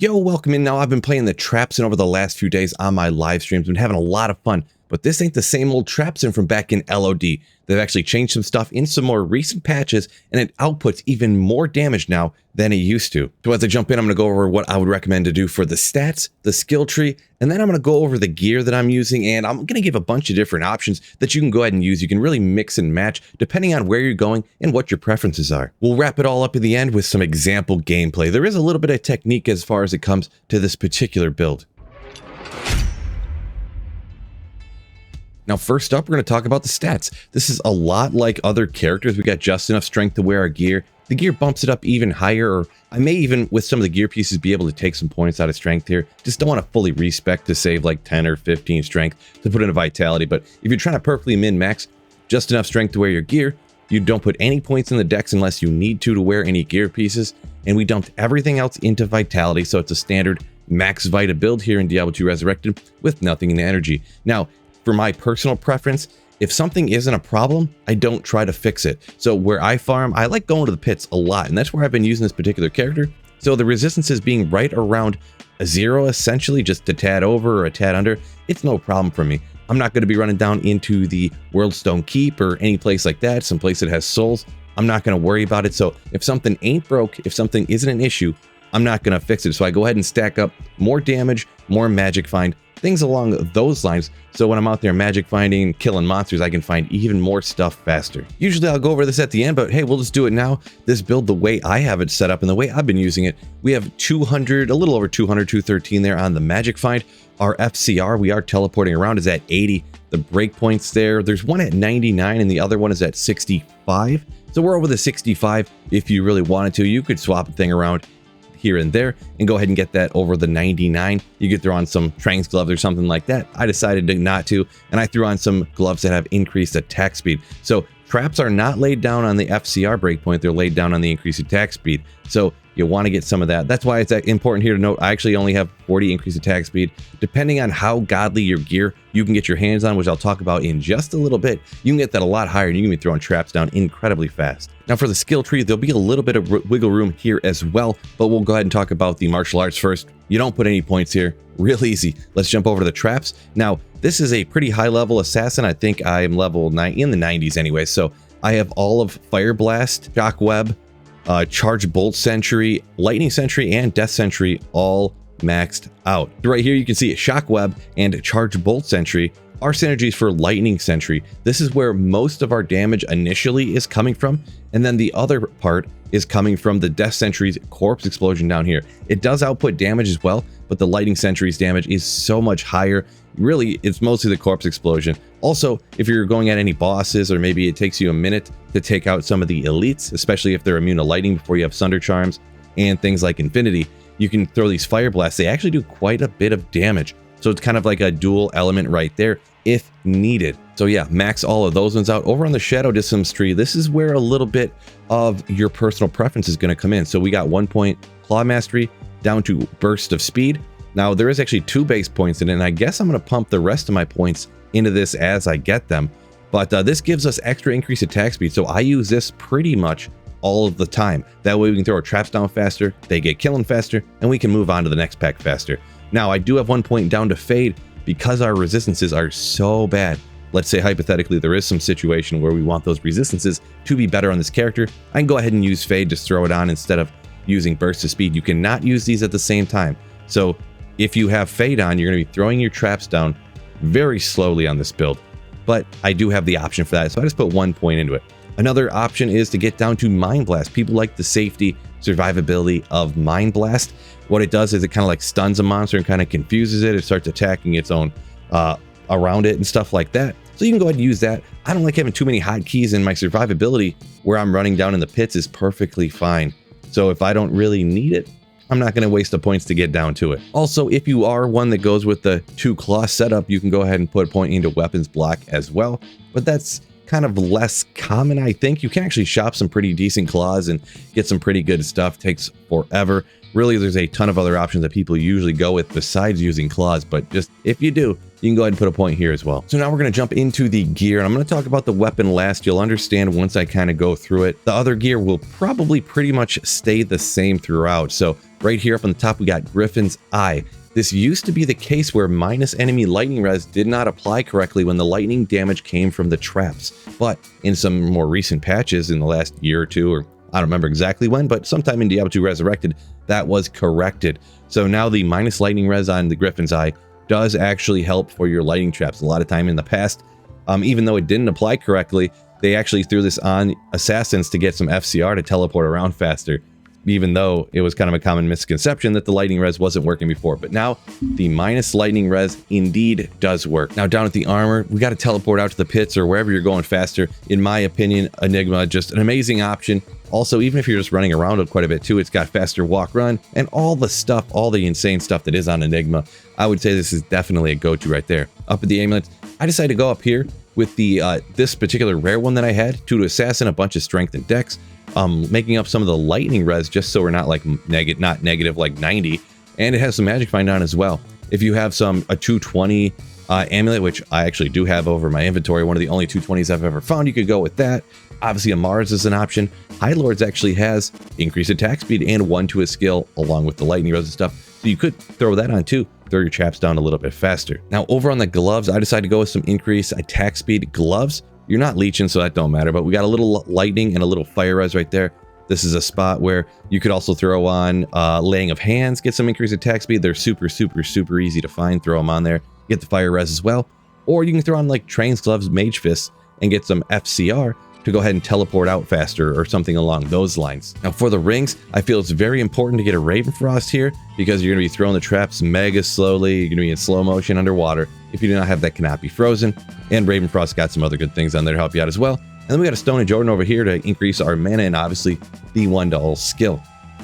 Yo, welcome in. Now, I've been playing the Trapsin over the last few days on my live streams. Been having a lot of fun, but this ain't the same old Trapsin from back in LOD. They've actually changed some stuff in some more recent patches, and it outputs even more damage now than it used to. So as I jump in, I'm going to go over what I would recommend to do for the stats, the skill tree, and then I'm going to go over the gear that I'm using, and I'm going to give a bunch of different options that you can go ahead and use. You can really mix and match depending on where you're going and what your preferences are. We'll wrap it all up in the end with some example gameplay. There is a little bit of technique as far as it comes to this particular build. Now, first up, we're going to talk about the stats. This is a lot like other characters. We got just enough strength to wear our gear. The gear bumps it up even higher, or I may even, with some of the gear pieces, be able to take some points out of strength here. Just don't want to fully respec to save like 10 or 15 strength to put into vitality. But if you're trying to perfectly min-max just enough strength to wear your gear, you don't put any points in the dex unless you need to wear any gear pieces. And we dumped everything else into vitality, so it's a standard max vita build here in Diablo 2 Resurrected with nothing in energy. Now, for my personal preference, if something isn't a problem, I don't try to fix it. So where I farm, I like going to the pits a lot, and that's where I've been using this particular character. So the resistances being right around a 0, essentially just a tad over or a tad under, it's no problem for me. I'm not going to be running down into the Worldstone Keep or any place like that, some place that has souls. I'm not going to worry about it. So if something ain't broke, if something isn't an issue, I'm not going to fix it. So I go ahead and stack up more damage, more magic find, things along those lines, so when I'm out there magic finding, killing monsters, I can find even more stuff faster. Usually I'll go over this at the end, but hey, we'll just do it now. This build, the way I have it set up and the way I've been using it, we have 200, a little over 200, 213 there on the magic find. Our FCR, we are teleporting around, is at 80. The breakpoints there's one at 99 and the other one is at 65. So we're over the 65. If you really wanted to, you could swap the thing around here and there and go ahead and get that over the 99. You could throw on some Trang's gloves or something like that. I decided not to, and I threw on some gloves that have increased attack speed. So traps are not laid down on the FCR breakpoint, they're laid down on the increased attack speed. So you want to get some of that. That's why it's important here to note, I actually only have 40 increased attack speed. Depending on how godly your gear you can get your hands on, which I'll talk about in just a little bit, you can get that a lot higher and you can be throwing traps down incredibly fast. Now for the skill tree, there'll be a little bit of wiggle room here as well, but we'll go ahead and talk about the martial arts first. You don't put any points here, real easy. Let's jump over to the traps. Now, this is a pretty high level assassin. I think I'm level 9 in the 90s anyway. So I have all of Fire Blast, Shock Web, Charge Bolt Sentry, Lightning Sentry, and Death Sentry all maxed out. Right here you can see Shock Web and Charge Bolt Sentry are synergies for Lightning Sentry. This is where most of our damage initially is coming from, and then the other part is coming from the Death Sentry's Corpse Explosion down here. It does output damage as well, but the Lightning Sentry's damage is so much higher. Really, it's mostly the Corpse Explosion. Also, if you're going at any bosses, or maybe it takes you a minute to take out some of the elites, especially if they're immune to lightning before you have Sunder Charms and things like Infinity, you can throw these Fire Blasts. They actually do quite a bit of damage. So it's kind of like a dual element right there if needed. So yeah, max all of those ones out. Over on the Shadow Distance tree, this is where a little bit of your personal preference is going to come in. So we got 1 point Claw Mastery down to Burst of Speed. Now there is actually 2 base points in it, and I guess I'm going to pump the rest of my points into this as I get them. But this gives us extra increased attack speed, so I use this pretty much all of the time. That way we can throw our traps down faster, they get killing faster, and we can move on to the next pack faster. Now I do have 1 point down to Fade because our resistances are so bad. Let's say hypothetically there is some situation where we want those resistances to be better on this character. I can go ahead and use Fade, just throw it on instead of using Burst of Speed. You cannot use these at the same time. So if you have Fade on, you're going to be throwing your traps down very slowly on this build. But I do have the option for that, so I just put 1 point into it. Another option is to get down to Mind Blast. People like the safety, survivability of Mind Blast. What it does is it kind of like stuns a monster and kind of confuses it. It starts attacking its own around it and stuff like that. So you can go ahead and use that. I don't like having too many hotkeys, and my survivability where I'm running down in the pits is perfectly fine. So if I don't really need it, I'm not going to waste the points to get down to it. Also, if you are one that goes with the 2 claw setup, you can go ahead and put a point into weapons block as well. But that's kind of less common, I think. You can actually shop some pretty decent claws and get some pretty good stuff. Takes forever. Really, there's a ton of other options that people usually go with besides using claws, but just if you do, you can go ahead and put a point here as well. So now we're going to jump into the gear, and I'm going to talk about the weapon last. You'll understand once I kind of go through it. The other gear will probably pretty much stay the same throughout. So right here up on the top, we got Griffin's Eye. This used to be the case where minus enemy lightning res did not apply correctly when the lightning damage came from the traps. But in some more recent patches in the last year or two, or I don't remember exactly when, but sometime in Diablo 2 Resurrected, that was corrected. So now the minus lightning res on the Griffin's Eye does actually help for your lightning traps. A lot of time in the past, even though it didn't apply correctly, they actually threw this on assassins to get some FCR to teleport around faster, even though it was kind of a common misconception that the lightning res wasn't working before. But now the minus lightning res indeed does work. Now down at the armor, we got to teleport out to the pits or wherever you're going faster. In my opinion, Enigma, just an amazing option. Also, even if you're just running around it quite a bit too, it's got faster walk run and all the stuff, all the insane stuff that is on Enigma. I would say this is definitely a go-to right there. Up at the amulets, I decided to go up here with the this particular rare one that I had to assassin a bunch of strength and dex, making up some of the lightning res just so we're not like not negative like 90, and it has some magic find on as well. If you have a 220 amulet, which I actually do have over my inventory, one of the only 220s I've ever found, you could go with that. Obviously, a Mars is an option. High Lords actually has increased attack speed and 1 to a skill along with the lightning res and stuff. So you could throw that on too. Throw your traps down a little bit faster. Now over on the gloves, I decided to go with some increased attack speed gloves. You're not leeching, so that don't matter, but we got a little lightning and a little fire res right there. This is a spot where you could also throw on laying of hands, get some increased attack speed. They're super easy to find. Throw them on there, get the fire res as well. Or you can throw on like Train's gloves, mage fists, and get some FCR to go ahead and teleport out faster or something along those lines. Now for the rings, I feel it's very important to get a Raven Frost here because you're going to be throwing the traps mega slowly. You're going to be in slow motion underwater. If you do not have that, cannot be frozen. And Raven Frost got some other good things on there to help you out as well. And then we got a Stone of Jordan over here to increase our mana and obviously the 1 skill.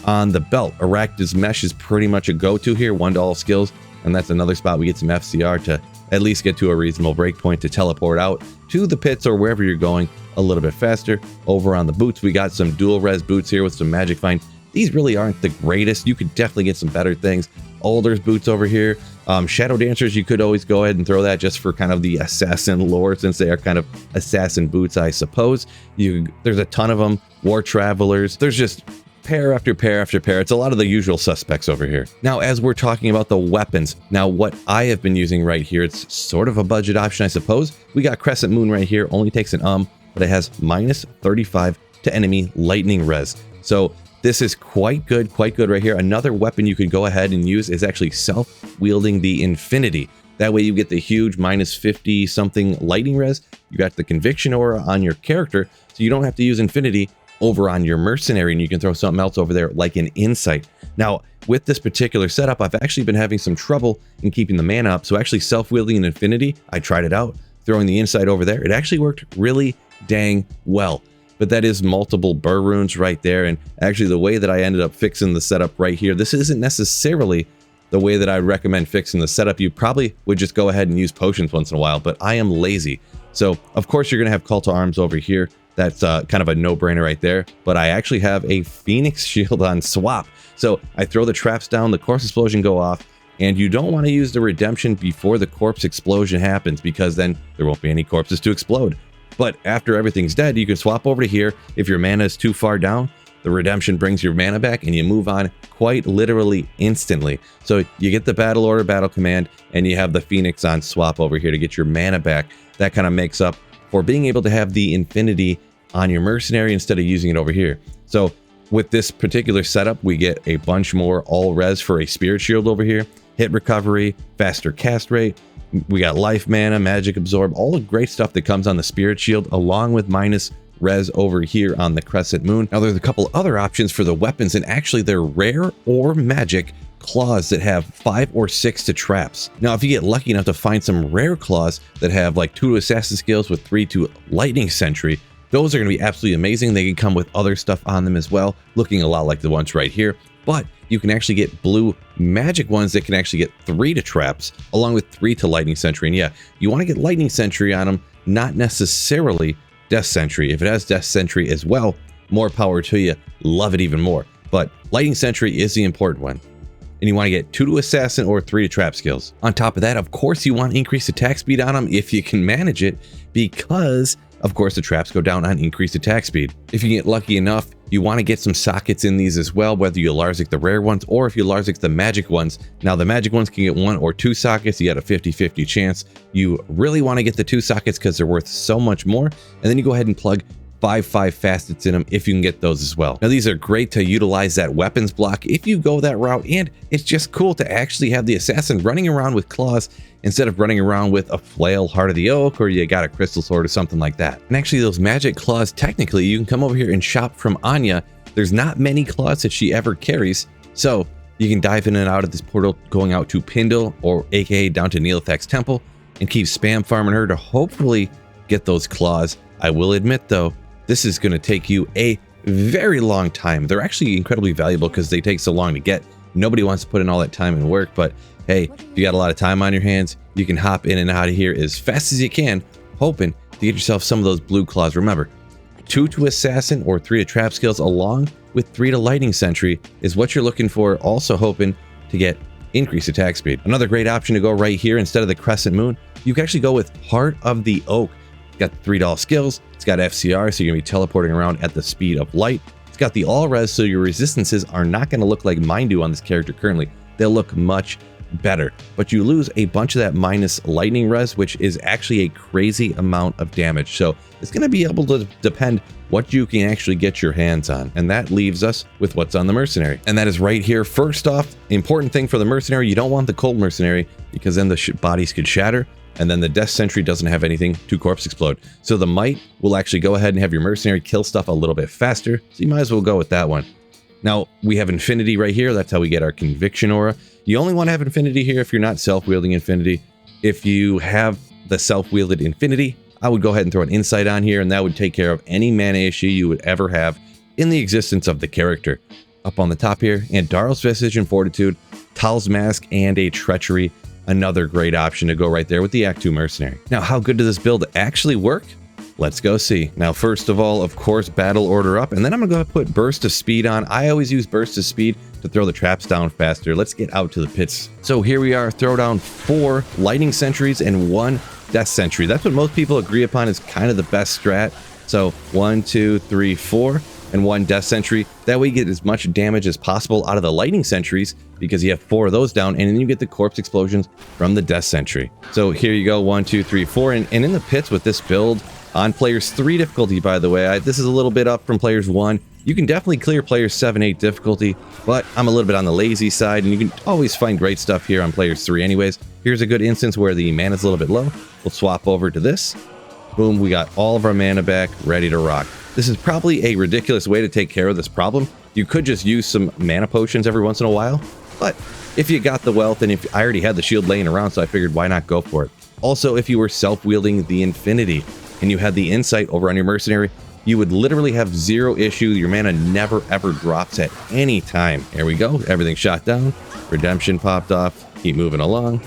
On the belt, Arachnid's Mesh is pretty much a go-to here, 1 skills. And that's another spot we get some FCR to at least get to a reasonable breakpoint to teleport out to the pits or wherever you're going a little bit faster. Over on the boots, we got some dual res boots here with some magic find. These really aren't the greatest. You could definitely get some better things. Alder's boots over here. Shadow Dancers, you could always go ahead and throw that just for kind of the assassin lore, since they are kind of assassin boots, I suppose. There's a ton of them. War Travelers. There's just pair after pair after pair. It's a lot of the usual suspects over here. Now, as we're talking about the weapons, now what I have been using right here, it's sort of a budget option, I suppose. We got Crescent Moon right here, only takes an but it has minus 35 to enemy lightning res. So this is quite good right here. Another weapon you could go ahead and use is actually self-wielding the Infinity. That way you get the huge minus 50 something lightning res. You got the Conviction Aura on your character, so you don't have to use Infinity over on your mercenary, and you can throw something else over there like an Insight. Now, with this particular setup, I've actually been having some trouble in keeping the mana up, so actually self-wielding an Infinity, I tried it out, throwing the Insight over there. It actually worked really dang well. But that is multiple burr runes right there, and actually the way that I ended up fixing the setup right here, this isn't necessarily the way that I recommend fixing the setup. You probably would just go ahead and use potions once in a while, but I am lazy. So of course you're going to have Call to Arms over here. That's kind of a no-brainer right there. But I actually have a Phoenix Shield on swap. So I throw the traps down, the corpse explosion go off, and you don't want to use the redemption before the corpse explosion happens, because then there won't be any corpses to explode. But after everything's dead, you can swap over to here. If your mana is too far down, the redemption brings your mana back and you move on quite literally instantly. So you get the battle order, battle command, and you have the Phoenix on swap over here to get your mana back. That kind of makes up for being able to have the Infinity on your mercenary instead of using it over here. So with this particular setup, we get a bunch more all res for a Spirit Shield over here, hit recovery, faster cast rate. We got life mana, magic absorb, all the great stuff that comes on the Spirit Shield, along with minus res over here on the Crescent Moon. Now there's a couple other options for the weapons, and actually they're rare or magic claws that have 5 or 6 to traps. Now if you get lucky enough to find some rare claws that have like 2 to assassin skills with 3 to lightning sentry, those are going to be absolutely amazing. They can come with other stuff on them as well, looking a lot like the ones right here. But you can actually get blue magic ones that can actually get 3 to traps, along with 3 to lightning sentry. And yeah, you want to get lightning sentry on them, not necessarily death sentry. If it has death sentry as well, more power to you. Love it even more. but Lightning Sentry is the important one. And you want to get 2 to Assassin or 3 to Trap skills. On top of that, of course, you want increased attack speed on them if you can manage it, because of course the traps go down on increased attack speed. If you get lucky enough, you want to get some sockets in these as well, whether you Larzik the rare ones or if you Larzik the magic ones. Now the magic ones can get 1 or 2 sockets. You got a 50-50 chance. You really want to get the 2 sockets because they're worth so much more. And then you go ahead and plug 5 facets in them if you can get those as well. Now these are great to utilize that weapons block if you go that route, and it's just cool to actually have the assassin running around with claws instead of running around with a flail, heart of the oak, or you got a crystal sword or something like that. And actually those magic claws, technically you can come over here and shop from Anni. There's not many claws that she ever carries, so you can dive in and out of this portal going out to Pindle, or aka down to Neelithak's temple, and keep spam farming her to hopefully get those claws. I will admit though, this is going to take you a very long time. They're actually incredibly valuable because they take so long to get. Nobody wants to put in all that time and work, but hey, if you got a lot of time on your hands, you can hop in and out of here as fast as you can, hoping to get yourself some of those blue claws. Remember, 2 to Assassin or 3 to Trap skills along with 3 to Lightning Sentry is what you're looking for, also hoping to get increased attack speed. Another great option to go right here instead of the Crescent Moon, you can actually go with Heart of the Oak. It's got 3 doll skills, it's got FCR, so you're going to be teleporting around at the speed of light. It's got the all res, so your resistances are not going to look like mine do on this character currently. They'll look much better, but you lose a bunch of that minus lightning res, which is actually a crazy amount of damage. So it's going to be able to depend what you can actually get your hands on. And that leaves us with what's on the mercenary. And that is right here. First off, important thing for the mercenary, you don't want the cold mercenary because then the bodies could shatter. And then the Death Sentry doesn't have anything to corpse explode. So the might will actually go ahead and have your mercenary kill stuff a little bit faster. So you might as well go with that one. Now we have infinity right here. That's how we get our conviction aura. You only want to have infinity here if you're not self-wielding infinity. If you have the self-wielded infinity, I would go ahead and throw an insight on here, and that would take care of any mana issue you would ever have in the existence of the character. Up on the top here, and Darl's Vestige and Fortitude, Tal's Mask, and a Treachery. Another great option to go right there with the Act 2 Mercenary. Now, how good does this build actually work? Let's go see. Now, first of all, of course, battle order up, and then I'm gonna go put burst of speed on. I always use burst of speed to throw the traps down faster. Let's get out to the pits. So here we are, throw down 4 lightning sentries and 1 death sentry. That's what most people agree upon is kind of the best strat. So 1, 2, 3, 4, and 1 death sentry. That way you get as much damage as possible out of the lightning sentries because you have 4 of those down, and then you get the corpse explosions from the death sentry. So here you go, 1, 2, 3, 4, and in the pits with this build, on players 3 difficulty, by the way, this is a little bit up from players 1. You can definitely clear players 7, 8 difficulty, but I'm a little bit on the lazy side, and you can always find great stuff here on players 3 anyways. Here's a good instance where the mana's a little bit low. We'll swap over to this. Boom, we got all of our mana back, ready to rock. This is probably a ridiculous way to take care of this problem. You could just use some mana potions every once in a while, but if you got the wealth, and if I already had the shield laying around, so I figured why not go for it. Also, if you were self-wielding the infinity, and you had the insight over on your mercenary, you would literally have 0 issue. Your mana never ever drops at any time. There we go. Everything shot down. Redemption popped off. Keep moving along.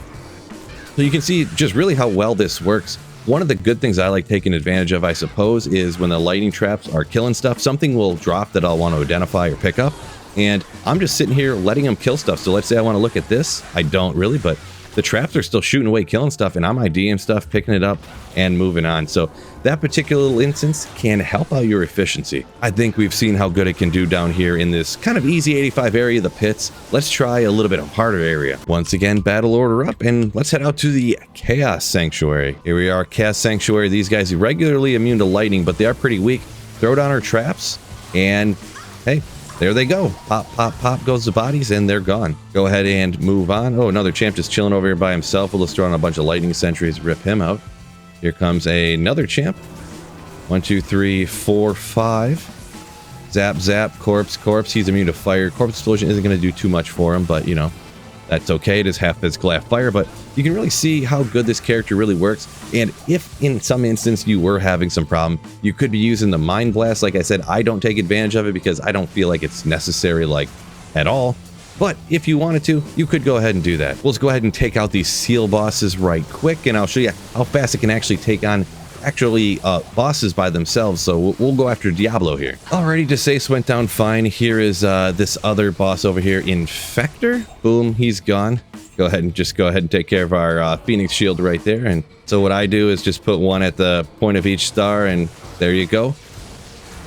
So you can see just really how well this works. One of the good things I like taking advantage of, I suppose, is when the lightning traps are killing stuff, something will drop that I'll want to identify or pick up. And I'm just sitting here letting them kill stuff. So let's say I want to look at this. I don't really, but the traps are still shooting away, killing stuff, and I'm IDing stuff, picking it up, and moving on. So that particular little instance can help out your efficiency. I think we've seen how good it can do down here in this kind of easy 85 area, the pits. Let's try a little bit of harder area. Once again, battle order up, and let's head out to the Chaos Sanctuary. Here we are, Chaos Sanctuary. These guys are regularly immune to lightning, but they are pretty weak. Throw down our traps, and hey, there they go. Pop, pop, pop goes the bodies, and they're gone. Go ahead and move on. Oh, another champ just chilling over here by himself. We'll just throw on a bunch of lightning sentries, rip him out. Here comes another champ. 1, 2, 3, 4, 5. Zap, zap, corpse, corpse. He's immune to fire. Corpse explosion isn't going to do too much for him, but you know, that's okay. It is half physical, half fire, but you can really see how good this character really works. And if in some instance you were having some problem, you could be using the Mind Blast. Like I said, I don't take advantage of it because I don't feel like it's necessary, like, at all. But if you wanted to, you could go ahead and do that. We'll just go ahead and take out these seal bosses right quick, and I'll show you how fast it can actually take on actually bosses by themselves, so we'll go after Diablo here. Alrighty, Jace went down fine. Here is this other boss over here, Infector. Boom, he's gone. Go ahead and take care of our Phoenix Shield right there. And so what I do is just put one at the point of each star, and there you go.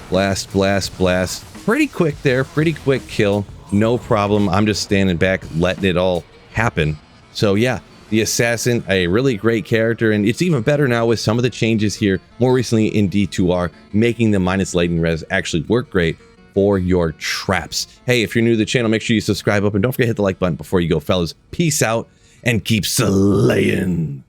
Blast, blast, blast. Pretty quick there, pretty quick kill. No problem. I'm just standing back, letting it all happen. So yeah, the Assassin, a really great character, and it's even better now with some of the changes here, more recently in D2R, making the minus lightning res actually work great for your traps. Hey, if you're new to the channel, make sure you subscribe up, and don't forget to hit the like button before you go, fellas. Peace out, and keep slaying.